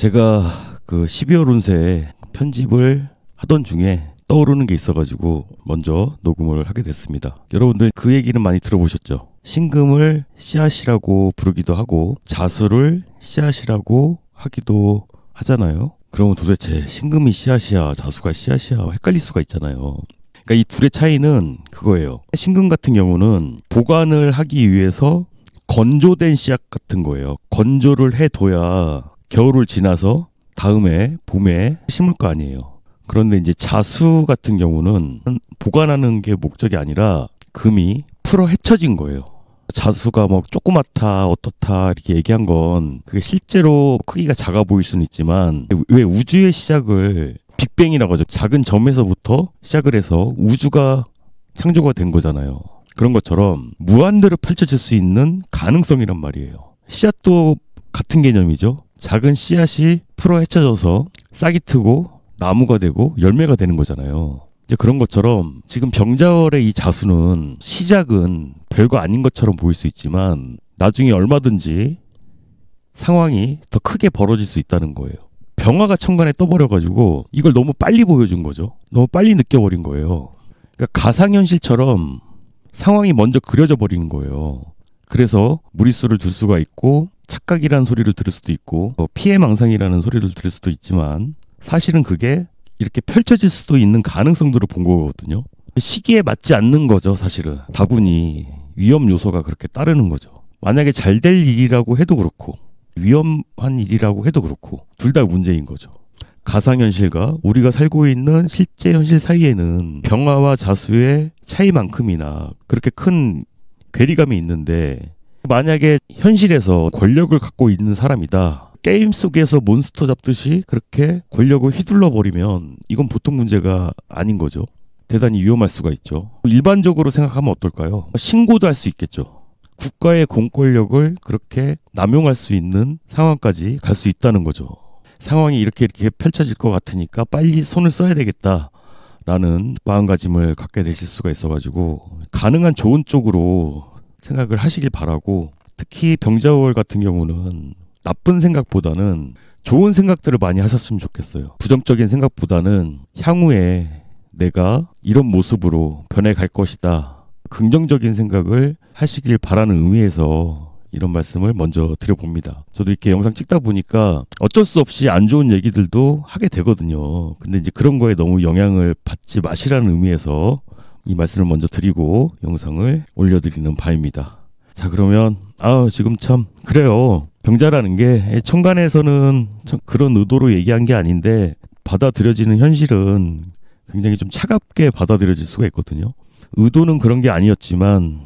제가 그 12월 운세 편집을 하던 중에 떠오르는 게 있어가지고 먼저 녹음을 하게 됐습니다. 여러분들 그 얘기는 많이 들어보셨죠? 신금을 씨앗이라고 부르기도 하고 자수를 씨앗이라고 하기도 하잖아요. 그러면 도대체 신금이 씨앗이야, 자수가 씨앗이야 헷갈릴 수가 있잖아요. 그러니까 이 둘의 차이는 그거예요. 신금 같은 경우는 보관을 하기 위해서 건조된 씨앗 같은 거예요. 건조를 해둬야 겨울을 지나서 다음에 봄에 심을 거 아니에요. 그런데 이제 자수 같은 경우는 보관하는 게 목적이 아니라 금이 풀어 헤쳐진 거예요. 자수가 뭐 조그맣다 어떻다 이렇게 얘기한 건 그게 실제로 크기가 작아 보일 수는 있지만 왜 우주의 시작을 빅뱅이라고 하죠. 작은 점에서부터 시작을 해서 우주가 창조가 된 거잖아요. 그런 것처럼 무한대로 펼쳐질 수 있는 가능성이란 말이에요. 씨앗도 같은 개념이죠. 작은 씨앗이 풀어 헤쳐져서 싹이 트고 나무가 되고 열매가 되는 거잖아요. 이제 그런 것처럼 지금 병자월의 이 자수는 시작은 별거 아닌 것처럼 보일 수 있지만 나중에 얼마든지 상황이 더 크게 벌어질 수 있다는 거예요. 병화가 천간에 떠버려가지고 이걸 너무 빨리 보여준 거죠. 너무 빨리 느껴버린 거예요. 그러니까 가상현실처럼 상황이 먼저 그려져 버리는 거예요. 그래서 무리수를 둘 수가 있고 착각이라는 소리를 들을 수도 있고 피해망상이라는 소리를 들을 수도 있지만 사실은 그게 이렇게 펼쳐질 수도 있는 가능성들을 본 거거든요. 시기에 맞지 않는 거죠. 사실은 다분히 위험 요소가 그렇게 따르는 거죠. 만약에 잘 될 일이라고 해도 그렇고 위험한 일이라고 해도 그렇고 둘 다 문제인 거죠. 가상현실과 우리가 살고 있는 실제 현실 사이에는 병화와 자수의 차이만큼이나 그렇게 큰 괴리감이 있는데 만약에 현실에서 권력을 갖고 있는 사람이다. 게임 속에서 몬스터 잡듯이 그렇게 권력을 휘둘러 버리면 이건 보통 문제가 아닌 거죠. 대단히 위험할 수가 있죠. 일반적으로 생각하면 어떨까요? 신고도 할 수 있겠죠. 국가의 공권력을 그렇게 남용할 수 있는 상황까지 갈 수 있다는 거죠. 상황이 이렇게 펼쳐질 것 같으니까 빨리 손을 써야 되겠다라는 마음가짐을 갖게 되실 수가 있어가지고 가능한 좋은 쪽으로 생각을 하시길 바라고, 특히 병자월 같은 경우는 나쁜 생각보다는 좋은 생각들을 많이 하셨으면 좋겠어요. 부정적인 생각보다는 향후에 내가 이런 모습으로 변해갈 것이다. 긍정적인 생각을 하시길 바라는 의미에서 이런 말씀을 먼저 드려봅니다. 저도 이렇게 영상 찍다 보니까 어쩔 수 없이 안 좋은 얘기들도 하게 되거든요. 근데 이제 그런 거에 너무 영향을 받지 마시라는 의미에서 이 말씀을 먼저 드리고 영상을 올려드리는 바입니다. 자, 그러면 지금 참 그래요. 병자라는 게 천간에서는 그런 의도로 얘기한 게 아닌데 받아들여지는 현실은 굉장히 좀 차갑게 받아들여질 수가 있거든요. 의도는 그런 게 아니었지만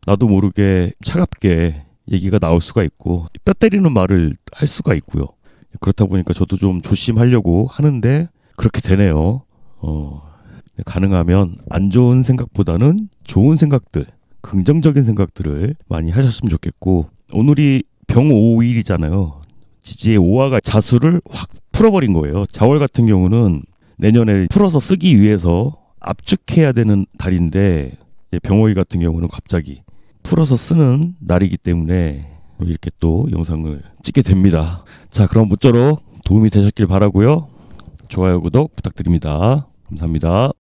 나도 모르게 차갑게 얘기가 나올 수가 있고 뼈 때리는 말을 할 수가 있고요. 그렇다 보니까 저도 좀 조심하려고 하는데 그렇게 되네요. 가능하면 안 좋은 생각보다는 좋은 생각들, 긍정적인 생각들을 많이 하셨으면 좋겠고, 오늘이 병5일이잖아요. 지지의 오화가 자수를 확 풀어버린 거예요. 자월 같은 경우는 내년에 풀어서 쓰기 위해서 압축해야 되는 달인데 병5일 같은 경우는 갑자기 풀어서 쓰는 날이기 때문에 이렇게 또 영상을 찍게 됩니다. 자, 그럼 모쪼록 도움이 되셨길 바라고요. 좋아요, 구독 부탁드립니다. 감사합니다.